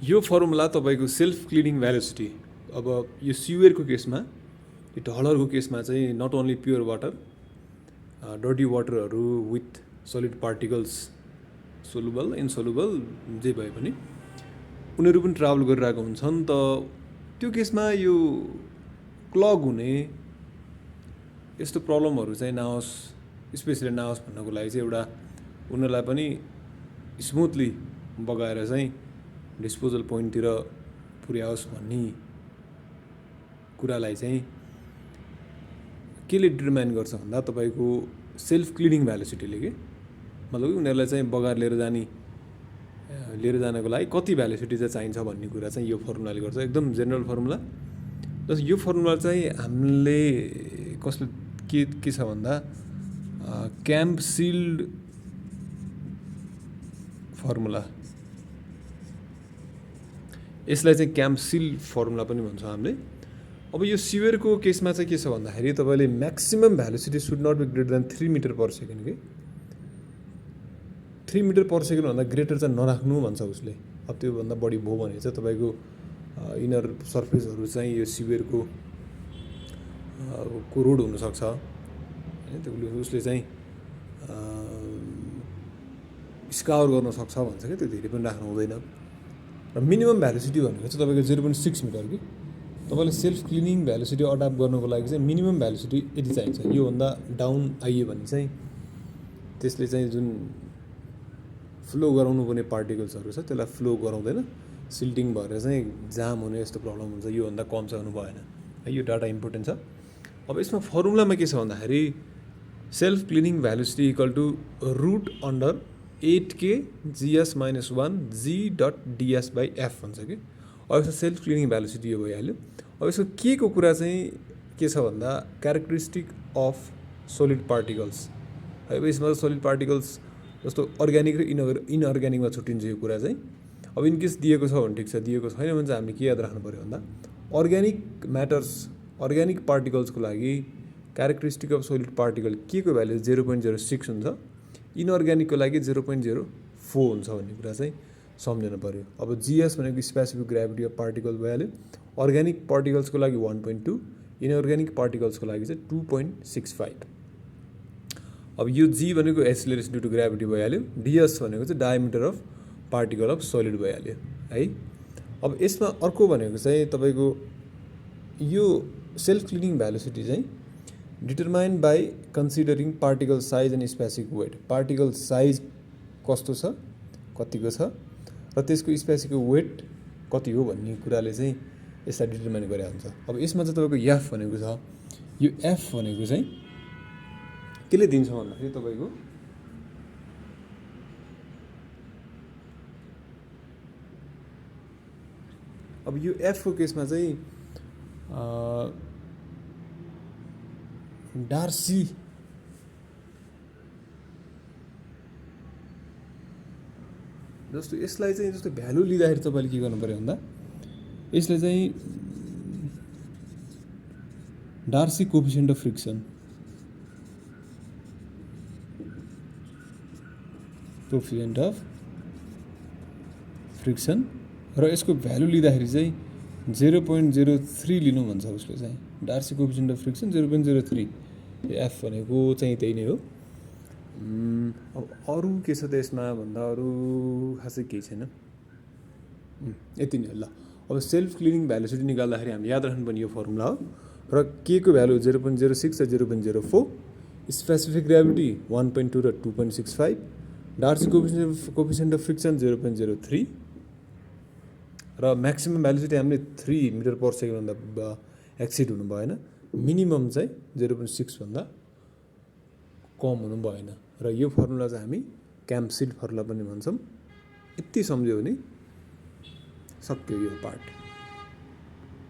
यो फर्मुला तपाईँको self cleaning velocity, अब यो सिवेयरको केसमा, यो ढलरको केसमा चाहिँ not only pure water, dirty वाटरहरू with solid particles, soluble insoluble जे भए पनि उनीहरू पनि ट्राभल गरिरहेको हुन्छन्। त त्यो केसमा यो क्लग हुने यस्तो प्रब्लमहरू चाहिँ नआओस्, स्पेसली नआओस् भन्नको लागि चाहिँ एउटा उनीहरूलाई पनि स्मुथली बगाएर चाहिँ डिस्पोजल पोइन्टतिर पुर्याओस् भन्ने कुरालाई चाहिँ केले डिटरमाइन गर्छ भन्दा तपाईँको सेल्फ क्लिनिङ भेलोसिटीले के मतलब उनीहरूलाई चाहिँ बगाएर लिएर जानको लागि कति भेलोसिटी चाहिँ चाहिन्छ भन्ने कुरा चाहिँ यो फर्मुलाले गर्छ। एकदम जेनरल फर्मुला। जस यो फर्मुला चाहिँ हामीले कसले के छ भन्दा क्याम्प सिल्ड फर्मुला, यसलाई चाहिँ क्याम्प सिल्ड फर्मुला पनि भन्छ हामीले। अब यो सिवेयरको केसमा चाहिँ के छ भन्दाखेरि तपाईँले maximum velocity should not be greater than 3 metre per second के 3 मिटर पर सेकेन्ड भन्दा ग्रेटर चाहिँ नराख्नु भन्छ उसले। अब त्योभन्दा बढी भयो भने चाहिँ तपाईँको इनर सर्फेसहरू चाहिँ यो सिवेयरको कोरोड हुनसक्छ होइन, त्यो उसले चाहिँ स्कावर गर्न सक्छ भन्छ क्या, त्यो धेरै पनि राख्नु हुँदैन। र मिनिमम भेलोसिटी भनेको चाहिँ तपाईँको 0.6 मिटर कि तपाईँले सेल्फ क्लिनिङ भेलोसिटी अडाप्ट गर्नको लागि चाहिँ मिनिमम भेलोसिटी यति चाहिन्छ। योभन्दा डाउन आइयो भने चाहिँ त्यसले चाहिँ जुन फ्लो गराउनु पर्ने पार्टिकल्सहरू छ त्यसलाई फ्लो गराउँदैन, सिल्टिङ भएर चाहिँ जाम हुने यस्तो प्रब्लम हुन्छ। योभन्दा कम चाहिँ हुनु भएन है, यो डाटा इम्पोर्टेन्ट छ। अब यसमा फर्मुलामा के छ भन्दाखेरि self cleaning velocity equal to root under 8k GS-1 G.ds/F भन्छ कि। अब यसमा सेल्फ क्लिनिङ भेलोसिटी यो भइहाल्यो। अब यसको के को कुरा चाहिँ के छ भन्दा क्यारेक्टरिस्टिक अफ सोलिड पार्टिकल्स है। अब यसमा सोलिड पार्टिकल्स जस्तो अर्ग्यानिक र इनअर्ग्यानिकमा छुट्टिन्छ यो कुरा चाहिँ। अब इनकेस दिएको छ भने ठिक छ, दिएको छैन भने चाहिँ हामीले के याद राख्नु पऱ्यो भन्दा अर्ग्यानिक म्याटर्स, अर्ग्यानिक पार्टिकल्सको लागि क्यारेक्टरिस्टिक अफ सोलिड पार्टिकल के को भ्यालु 0.06 हुन्छ, इनअर्ग्यानिकको लागि 0.04 हुन्छ भन्ने कुरा चाहिँ सम्झनु पऱ्यो। अब जीएस भनेको स्पेसिफिक ग्राभिटी अफ पार्टिकल भइहाल्यो। अर्ग्यानिक पार्टिकल्सको लागि 1.2, इनअर्ग्यानिक पार्टिकल्सको लागि चाहिँ 2.65। अब यो जी भनेको एक्सिलरेसन ड्यू टु ग्राभिटी भइहाल्यो, डिएस भनेको चाहिँ diameter of particle of solid भइहाल्यो है। अब यसमा अर्को भनेको चाहिँ तपाईँको यो सेल्फ क्लिनिङ भेलोसिटी चाहिँ determine by considering particle size and specific weight. Particle size कस्तो छ, कतिको छ र त्यसको स्पेसिफिक वेट कति हो भन्ने कुराले चाहिँ यसलाई डिटरमाइन गरेको हुन्छ। अब यसमा चाहिँ तपाईँको एफ भनेको छ, यो एफ भनेको चाहिँ केले दिन्छ भन्दाखेरि तपाईँको अब यो एफको केसमा चाहिँ डार्सी जस्तो यसलाई चाहिँ जस्तो भ्यालु लिँदाखेरि तपाईँले के गर्नु पऱ्यो भन्दा यसले चाहिँ डार्सी कोफिसिएन्ट अफ फ्रिक्सन र यसको भ्यालु लिँदाखेरि चाहिँ 0.03 लिनु भन्छ उसले चाहिँ। Darcy coefficient of friction 0.03, F भनेको चाहिँ त्यही नै हो। अब अरू के छ त यसमा भन्दा अरू खासै केही छैन, यति नै हो। ल अब सेल्फ क्लिनिङ भेलोसिटी निकाल्दाखेरि हामीले याद राख्नुपर्ने यो फर्मुला हो र के को भ्यालु 0.06 र 0.04, स्पेसिफिक ग्राभिटी 1.2 र 2.65, डार्सी कोफिसिएन्ट अफ फ्रिक्सन 0.03 र म्याक्सिमम भेलोसिटी हामीले 3 मिटर पर सेकेन्ड भन्दा एक्सिड हुनु भएन, मिनिमम चाहिँ 0.6 भन्दा कम हुनु भएन। र यो फर्मुला चाहिँ हामी क्याम्प सिल्ड फर्मुला पनि भन्छौँ। यति सम्झ्यो भने सक्यो यो पार्ट।